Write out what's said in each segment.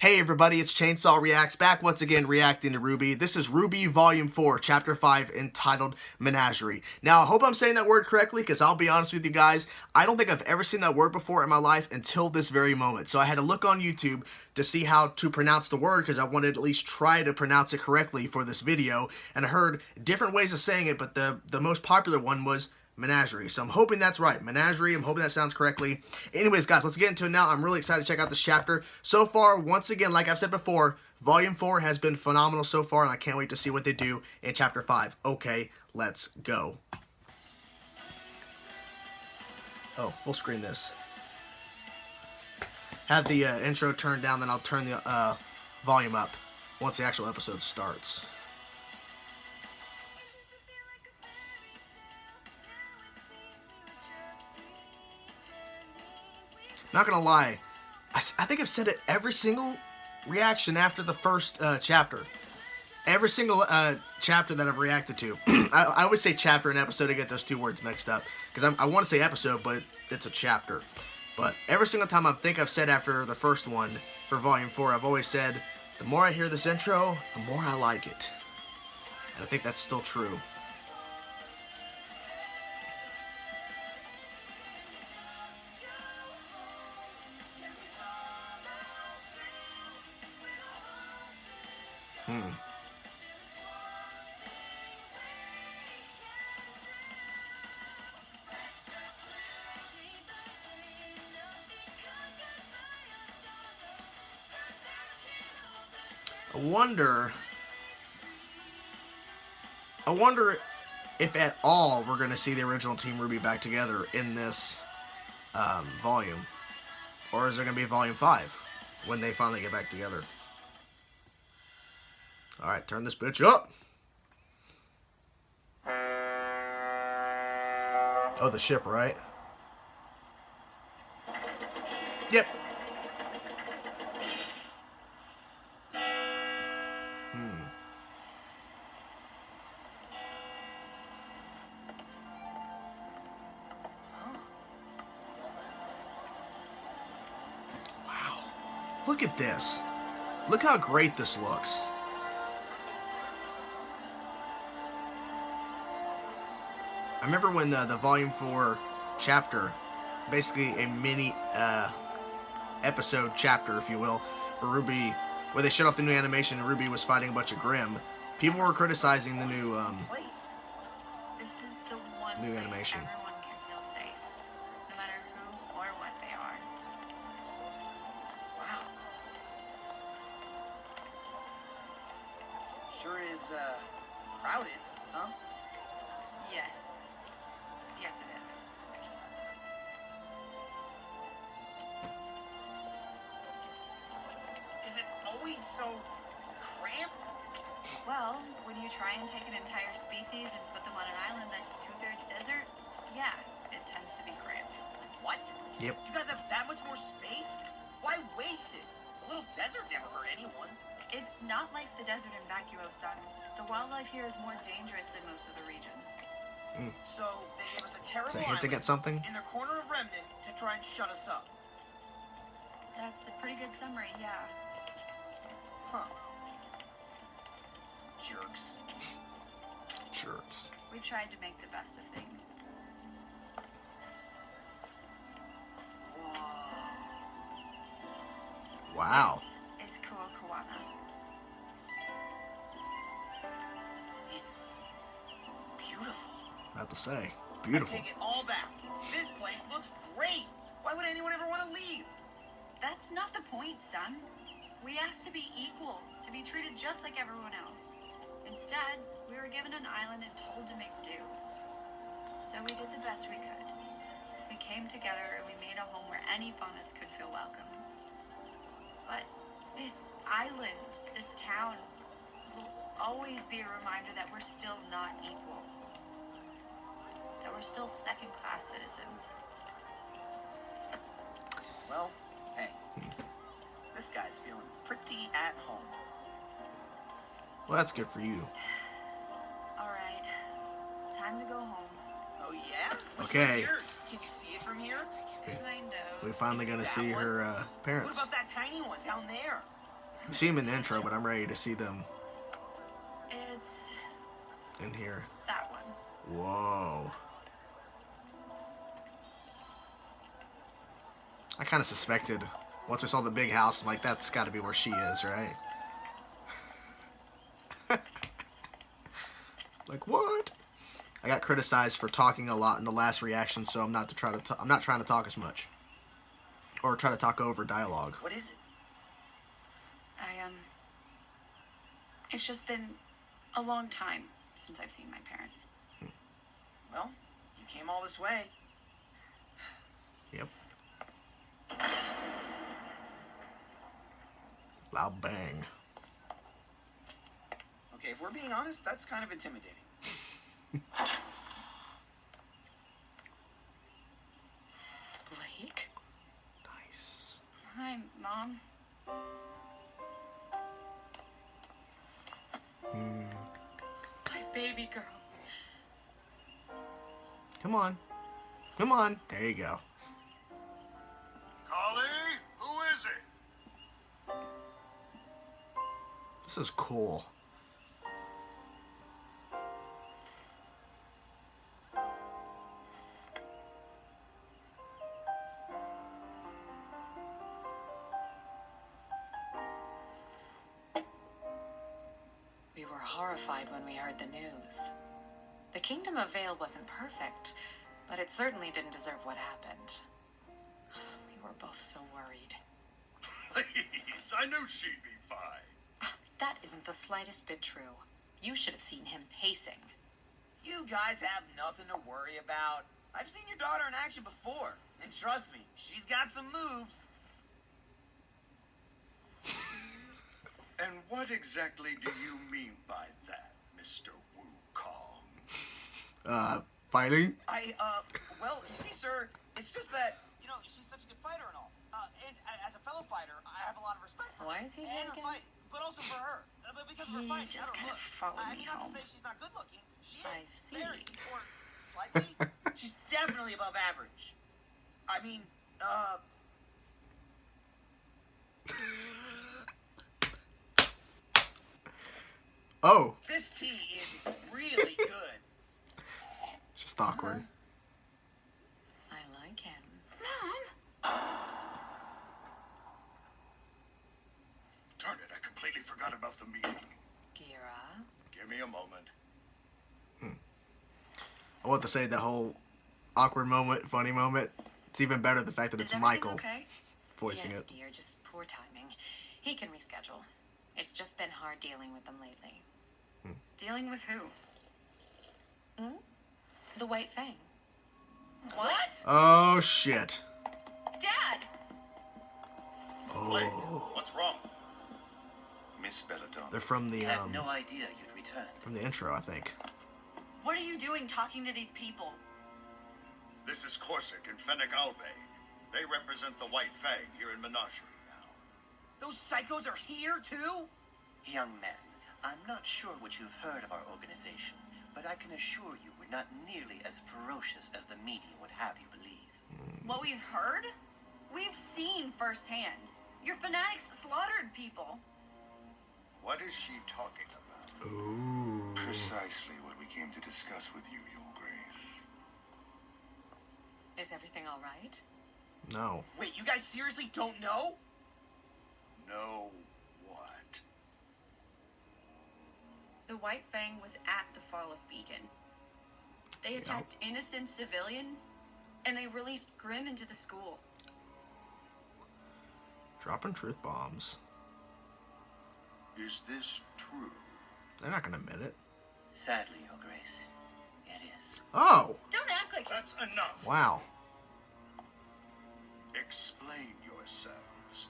Hey everybody, it's Chainsaw Reacts back once again reacting to RWBY. This is RWBY Volume 4, Chapter 5, entitled Menagerie. Now, I hope I'm saying that word correctly, because I'll be honest with you guys, I don't think I've ever seen that word before in my life until this very moment. So I had to look on YouTube to see how to pronounce the word, because I wanted to at least try to pronounce it correctly for this video. And I heard different ways of saying it, but the most popular one was Menagerie. So I'm hoping that's right. Menagerie. I'm hoping that sounds correctly. Anyways, guys, let's get into it now. I'm really excited to check out this chapter. So far, once again, like I've said before, Volume 4 has been phenomenal so far, and I can't wait to see what they do in Chapter 5. Okay, let's go. Oh, full screen this. Have the intro turned down, then I'll turn the volume up once the actual episode starts. Not gonna lie, I think I've said it every single reaction after the first chapter. Every single chapter that I've reacted to. I always say chapter and episode to get those two words mixed up. Because I want to say episode, but it's a chapter. But every single time I think I've said after the first one for Volume 4, I've always said, the more I hear this intro, the more I like it. And I think that's still true. I wonder if at all we're going to see the original Team RWBY back together in this volume. Or is it going to be Volume 5 when they finally get back together? Alright, turn this bitch up! Oh, the ship, right? Yep. Wow. Look at this. Look how great this looks. I remember when the Volume 4 chapter, basically a mini episode chapter, if you will, where they shut off the new animation and RWBY was fighting a bunch of Grimm. People were criticizing the new new animation. Everyone can feel safe, no matter who or what they are. Wow. Sure is crowded, huh? Yes. Yes, it is. Is it always so cramped? Well, when you try and take an entire species and put them on an island that's 2/3 desert, yeah, it tends to be cramped. What? Yep. You guys have that much more space? Why waste it? A little desert never hurt anyone. It's not like the desert in Vacuo-san. The wildlife here is more dangerous than most of the regions. So they gave us a terrible Is that hinting at something? in their corner of Remnant to try and shut us up. That's a pretty good summary, yeah. Huh. Jerks. Jerks. We've tried to make the best of things. Wow. This is Kuokawana. It's beautiful. About to say. I Beautiful. take it all back. This place looks great. Why would anyone ever want to leave? That's not the point, son. We asked to be equal, to be treated just like everyone else. Instead, we were given an island and told to make do. So we did the best we could. We came together and we made a home where any faunus could feel welcome. But this island, this town, will always be a reminder that we're still not equal. That we're still second-class citizens. Well, hey. This guy's feeling pretty at home. Well, that's good for you. Alright, time to go home. Oh yeah? Okay. Can you see it from here? Kind of. We're finally gonna see her What parents. about that tiny one down there? You see them in the intro, but I'm ready to see them It's in here. that one. Whoa. I kind of suspected once we saw the big house, I'm like, that's got to be where she is, right? Like, what? I got criticized for talking a lot in the last reaction, so I'm not trying to talk as much or try to talk over dialogue. What is it? It's just been a long time since I've seen my parents. Well, you came all this way. Yep. Loud bang. Okay, if we're being honest, that's kind of intimidating. Blake? Nice. Hi, Mom. My baby girl. Come on. Come on. There you go. Collie, who is it? This is cool. We were horrified when we heard the news. The Kingdom of Vale wasn't perfect, but it certainly didn't deserve what happened. We were both so worried. Please, I knew she'd be fine. That isn't the slightest bit true. You should have seen him pacing. You guys have nothing to worry about. I've seen your daughter in action before, and trust me, she's got some moves. And what exactly do you mean by that, Mr. Wukong? Fighting? Well, you see, sir, it's just that, she's such a good fighter and all. And as a fellow fighter, I have a lot of respect for her. Why is he here and her again? fight, but also for her. But because of her He fight, just not her kind of look. followed me Not home. to say she's not good looking. She is. I see. Very. Or slightly. She's definitely above average. I mean, Oh, this tea is really good. it's just awkward. I like him. Mom? Darn it, I completely forgot about the meeting. Gira? Give me a moment. I want to say that whole awkward moment, funny moment. It's even better the fact that it's Is everything Michael okay? voicing Yes, it. dear, just poor timing. He can reschedule. It's just been hard dealing with them lately. Dealing with who? The White Fang. What? Oh shit. Dad! Blake, Oh, what's wrong? Miss Belladonna. they're from the I had no idea you'd returned. from the intro, I think. What are you doing talking to these people? This is Corsic and Fennec Albe. They represent the White Fang here in Menagerie now. Those psychos are here, too? Young man, I'm not sure what you've heard of our organization, but I can assure you we're not nearly as ferocious as the media would have you believe. What we've heard? We've seen firsthand. Your fanatics slaughtered people. What is she talking about? Ooh. Precisely what we came to discuss with you, Your Grace. Is everything all right? No. Wait, you guys seriously don't know? No, what? The White Fang was at the fall of Beacon. They attacked innocent civilians, and they released Grimm into the school. Dropping truth bombs. Is this true? They're not gonna admit it. Sadly, Your Grace, it is. Oh! Don't act like That's enough. Wow. Explain yourselves.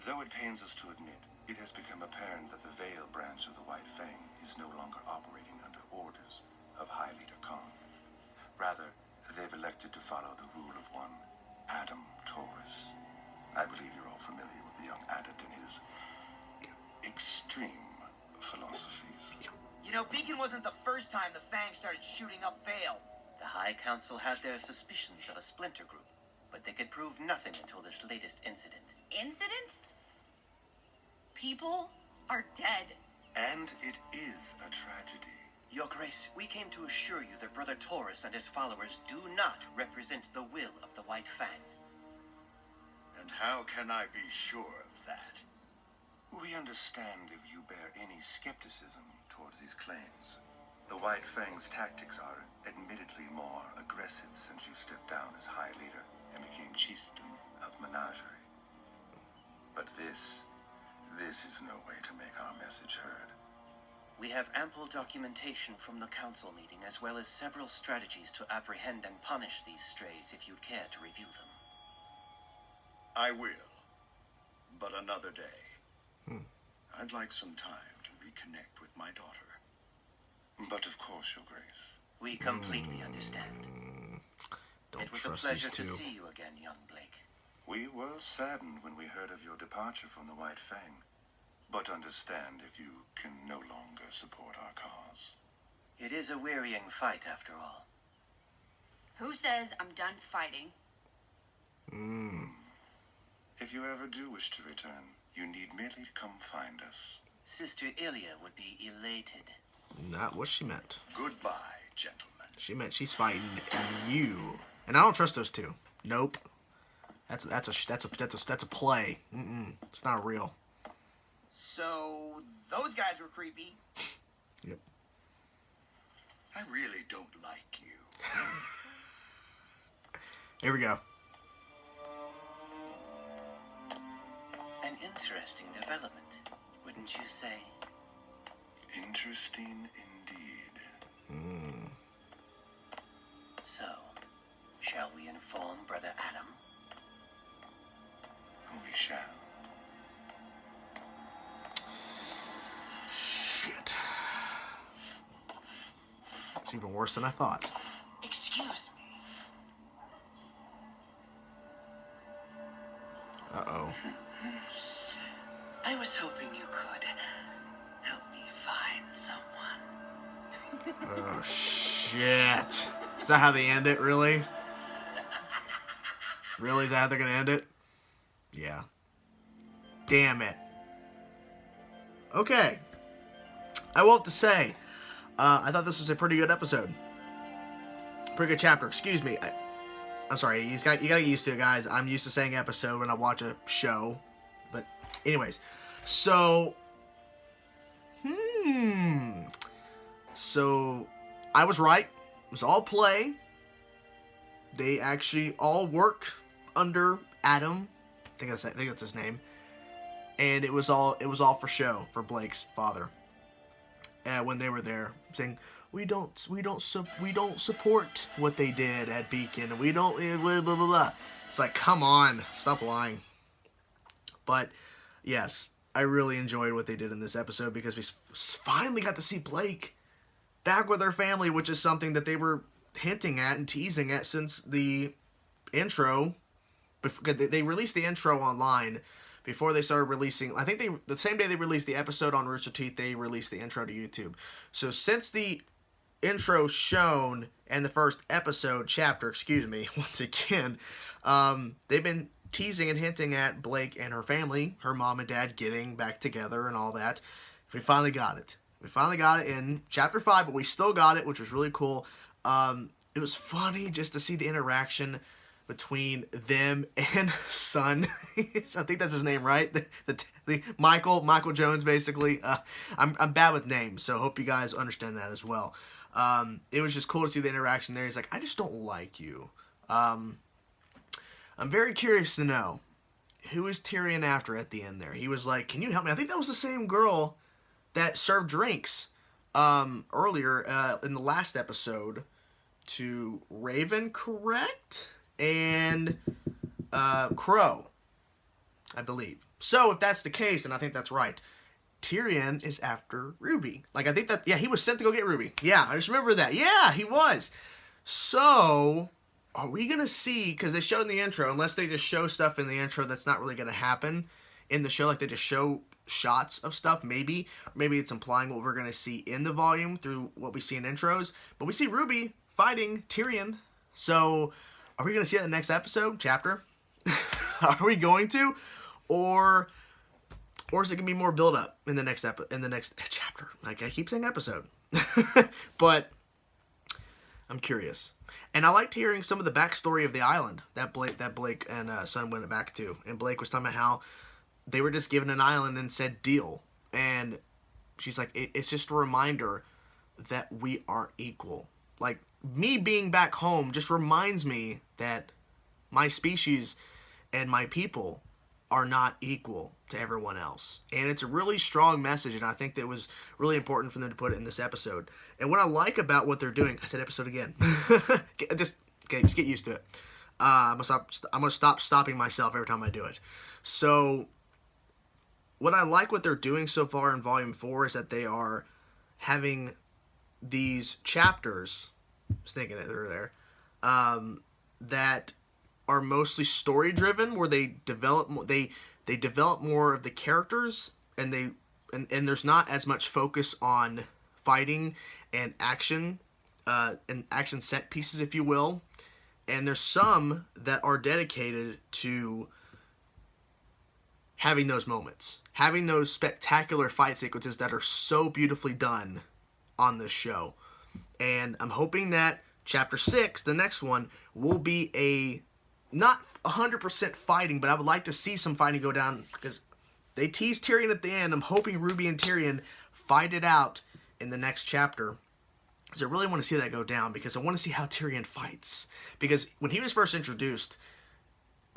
Though it pains us to admit, it has become apparent that the Vale branch of the White Fang is no longer operating under orders of High Leader Khan. Rather, they've elected to follow the rule of one Adam Taurus. I believe you're all familiar with the young adept and his extreme philosophies. Beacon wasn't the first time the Fang started shooting up Vale. The High Council had their suspicions of a splinter group, but they could prove nothing until this latest incident. incident? People are dead. And it is a tragedy. Your Grace, we came to assure you that Brother Taurus and his followers do not represent the will of the White Fang. And how can I be sure of that? We understand if you bear any skepticism towards these claims. The White Fang's tactics are admittedly more aggressive since you stepped down as High Leader and became Chieftain of Menagerie. But this is no way to make our message heard. We have ample documentation from the council meeting, as well as several strategies to apprehend and punish these strays if you'd care to review them. I will. But another day. I'd like some time to reconnect with my daughter. But of course, Your Grace. We completely understand. Don't It was a trust pleasure these to two. see you again, young Blake. We were saddened when we heard of your departure from the White Fang. But understand if you can no longer support our cause. It is a wearying fight, after all. Who says I'm done fighting? If you ever do wish to return, you need merely to come find us. Sister Ilya would be elated. Not what she meant. Goodbye, gentlemen. She meant she's fighting you, and I don't trust those two. Nope. That's a play. It's not real. So, those guys were creepy. Yep. I really don't like you. Here we go. An interesting development, wouldn't you say? Interesting indeed. So, shall we inform Brother Adam? We shall. Shit. It's even worse than I thought. Excuse me. Uh-oh. I was hoping you could help me find someone. Oh, shit. Is that how they end it, really? Really? Is that how they're gonna end it? Yeah. Damn it. Okay. I will have to say, I thought this was a pretty good episode. Pretty good chapter. Excuse me. I'm sorry. You gotta get used to it, guys. I'm used to saying episode when I watch a show. But anyways. So. So, I was right. It was all play. They actually all work under Adam. I think that's his name. And it was all for show for Blake's father. When they were there, saying we don't support what they did at Beacon. We don't blah blah blah blah. It's like, come on, stop lying. But yes, I really enjoyed what they did in this episode because we finally got to see Blake back with her family, which is something that they were hinting at and teasing at since the intro. They released the intro online before they started releasing. I think the same day they released the episode on Rooster Teeth, they released the intro to YouTube. So since the intro shown and the first episode chapter, once again, they've been teasing and hinting at Blake and her family, her mom and dad getting back together and all that. We finally got it. We finally got it in chapter 5, but we still got it, which was really cool. It was funny just to see the interaction between them and Son. I think that's his name, right? The Michael Jones, basically. I'm bad with names, so hope you guys understand that as well. It was just cool to see the interaction there. He's like, I just don't like you. I'm very curious to know, who is Tyrion after at the end there? He was like, can you help me? I think that was the same girl that served drinks earlier in the last episode to Raven, correct? And Crow, I believe. So if that's the case, and I think that's right, Tyrion is after Ruby. Like, I think that, yeah, he was sent to go get Ruby. Yeah, I just remember that. Yeah, he was. So, are we going to see, because they showed in the intro, unless they just show stuff in the intro that's not really going to happen in the show, like they just show shots of stuff, maybe it's implying what we're going to see in the volume through what we see in intros, but we see Ruby fighting Tyrion. So, are we going to see it in the next episode, chapter? Are we going to? or is it gonna be more build up in the next chapter? Like I keep saying episode, but I'm curious. And I liked hearing some of the backstory of the island that Blake and Son went back to. And Blake was talking about how they were just given an island and said deal. And she's like, it's just a reminder that we aren't equal. Like, me being back home just reminds me that my species and my people are not equal to everyone else. And it's a really strong message, and I think that it was really important for them to put it in this episode. And what I like about what they're doing, I said episode again. just get used to it. I'm gonna stop stopping myself every time I do it. So what I like what they're doing so far in Volume 4 is that they are having these chapters, I was thinking it, they're there, that are mostly story driven, where they develop more of the characters, and there's not as much focus on fighting and action set pieces, if you will. And there's some that are dedicated to having those moments, having those spectacular fight sequences that are so beautifully done on this show. And I'm hoping that Chapter 6, the next one, will be a not 100% fighting, but I would like to see some fighting go down, because they teased Tyrion at the end. I'm hoping Ruby and Tyrion fight it out in the next chapter, because I really want to see that go down, because I want to see how Tyrion fights. Because when he was first introduced,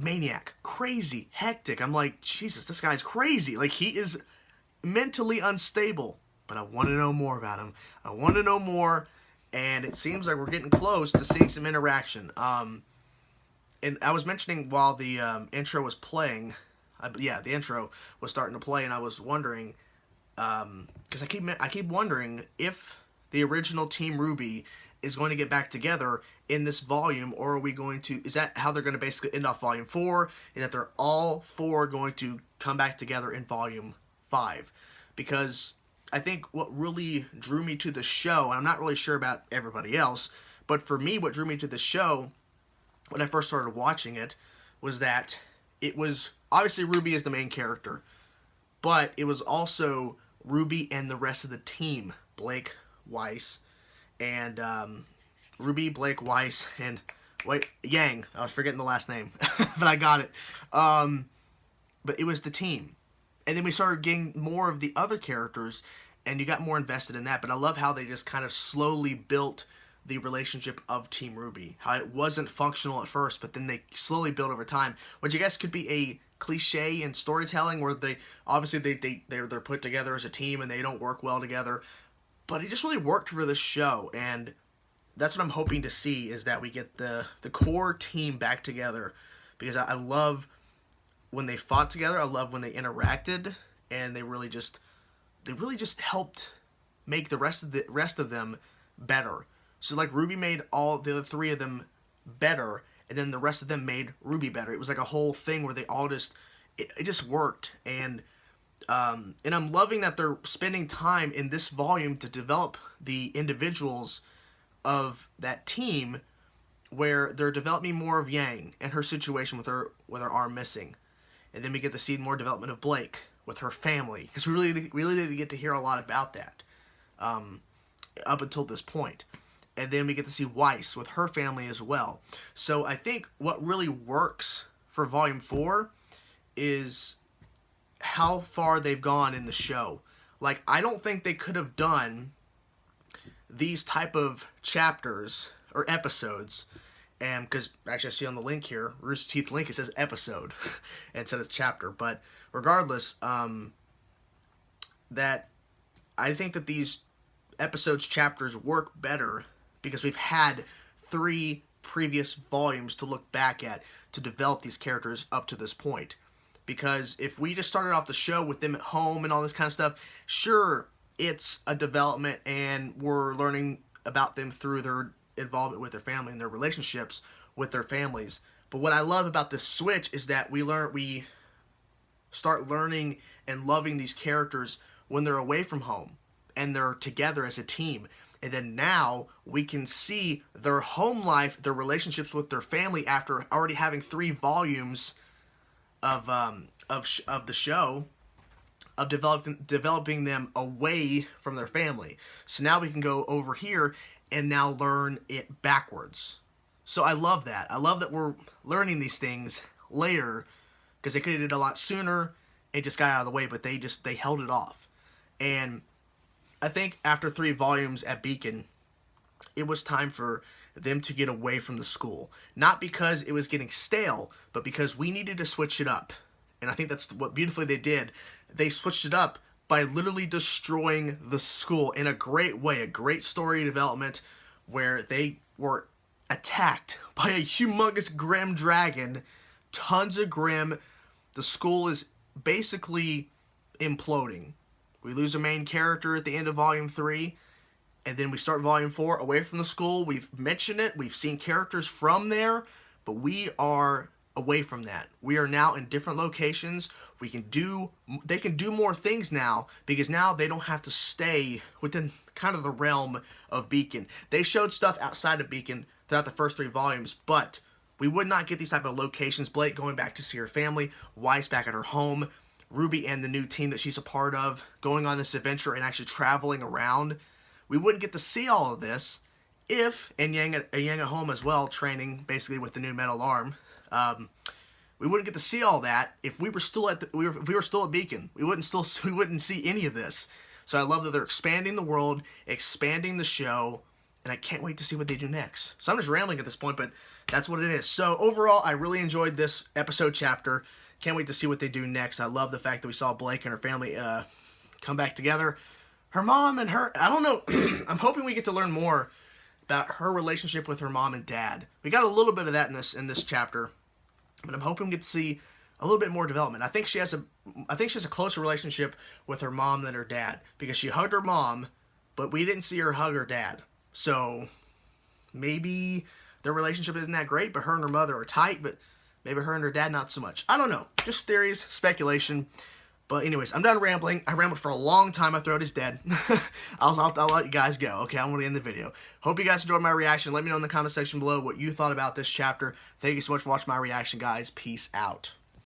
maniac, crazy, hectic, I'm like, Jesus, this guy's crazy. Like, he is mentally unstable, but I want to know more about him. I want to know more, and it seems like we're getting close to seeing some interaction. And I was mentioning while the intro was playing, the intro was starting to play, and I was wondering, because I keep wondering if the original Team RWBY is going to get back together in this volume, or are we going to, is that how they're going to basically end off Volume 4, and that they're all four going to come back together in Volume 5? Because I think what really drew me to the show, and I'm not really sure about everybody else, but for me, what drew me to the show when I first started watching it was that it was, obviously RWBY is the main character, but it was also RWBY and the rest of the team, Blake, Weiss, and RWBY, Blake, Weiss, and Yang. I was forgetting the last name, but I got it. But it was the team. And then we started getting more of the other characters, and you got more invested in that. But I love how they just kind of slowly built the relationship of Team RWBY. How it wasn't functional at first, but then they slowly built over time, which I guess could be a cliche in storytelling, where they obviously they're put together as a team and they don't work well together. But it just really worked for this show, and that's what I'm hoping to see, is that we get the core team back together, because I love when they fought together. I love when they interacted, and they really just helped make the rest of them better. So like RWBY made all the other three of them better, and then the rest of them made RWBY better. It was like a whole thing where they all just it just worked. And I'm loving that they're spending time in this volume to develop the individuals of that team, where they're developing more of Yang and her situation with her arm missing. And then we get to see more development of Blake with her family, because we really didn't get to hear a lot about that up until this point. And then we get to see Weiss with her family as well. So I think what really works for Volume 4 is how far they've gone in the show. Like, I don't think they could have done these type of chapters or episodes, and because actually I see on the link here, Rooster Teeth link, it says episode instead of chapter. But regardless, that I think that these episodes, chapters work better because we've had 3 previous volumes to look back at to develop these characters up to this point. Because if we just started off the show with them at home and all this kind of stuff, sure, it's a development and we're learning about them through their involvement with their family and their relationships with their families. But what I love about this switch is that we start learning and loving these characters when they're away from home and they're together as a team. And then now we can see their home life, their relationships with their family, after already having 3 volumes of of the show, of developing them away from their family. So now we can go over here and now learn it backwards. So I love that. I love that we're learning these things later, because they could have did it a lot sooner and just got out of the way, but they held it off. And I think after 3 volumes at Beacon, it was time for them to get away from the school. Not because it was getting stale, but because we needed to switch it up. And I think that's what beautifully they did. They switched it up by literally destroying the school in a great way, a great story development, where they were attacked by a humongous grim dragon, tons of grim. The school is basically imploding. We lose a main character at the end of Volume 3, and then we start Volume 4 away from the school. We've mentioned it. We've seen characters from there, but we are away from that. We are now in different locations. They can do more things now, because now they don't have to stay within kind of the realm of Beacon. They showed stuff outside of Beacon throughout the first 3 volumes, but we would not get these type of locations. Blake going back to see her family, Weiss back at her home, Ruby and the new team that she's a part of going on this adventure and actually traveling around. We wouldn't get to see all of this if, and Yang at home as well, training basically with the new metal arm. We wouldn't get to see all that if we were still at if we were still at Beacon. We wouldn't see any of this. So I love that they're expanding the world, expanding the show, and I can't wait to see what they do next. So I'm just rambling at this point, but that's what it is. So overall, I really enjoyed this episode chapter. Can't wait to see what they do next. I love the fact that we saw Blake and her family come back together. Her mom and her, I don't know, I'm hoping we get to learn more about her relationship with her mom and dad. We got a little bit of that in this chapter, but I'm hoping we get to see a little bit more development. I think she has a closer relationship with her mom than her dad, because she hugged her mom, but we didn't see her hug her dad. So maybe their relationship isn't that great, but her and her mother are tight, but maybe her and her dad not so much. I don't know. Just theories, speculation. But anyways, I'm done rambling. I rambled for a long time. My throat is dead. I'll let you guys go. Okay, I'm going to end the video. Hope you guys enjoyed my reaction. Let me know in the comment section below what you thought about this chapter. Thank you so much for watching my reaction, guys. Peace out.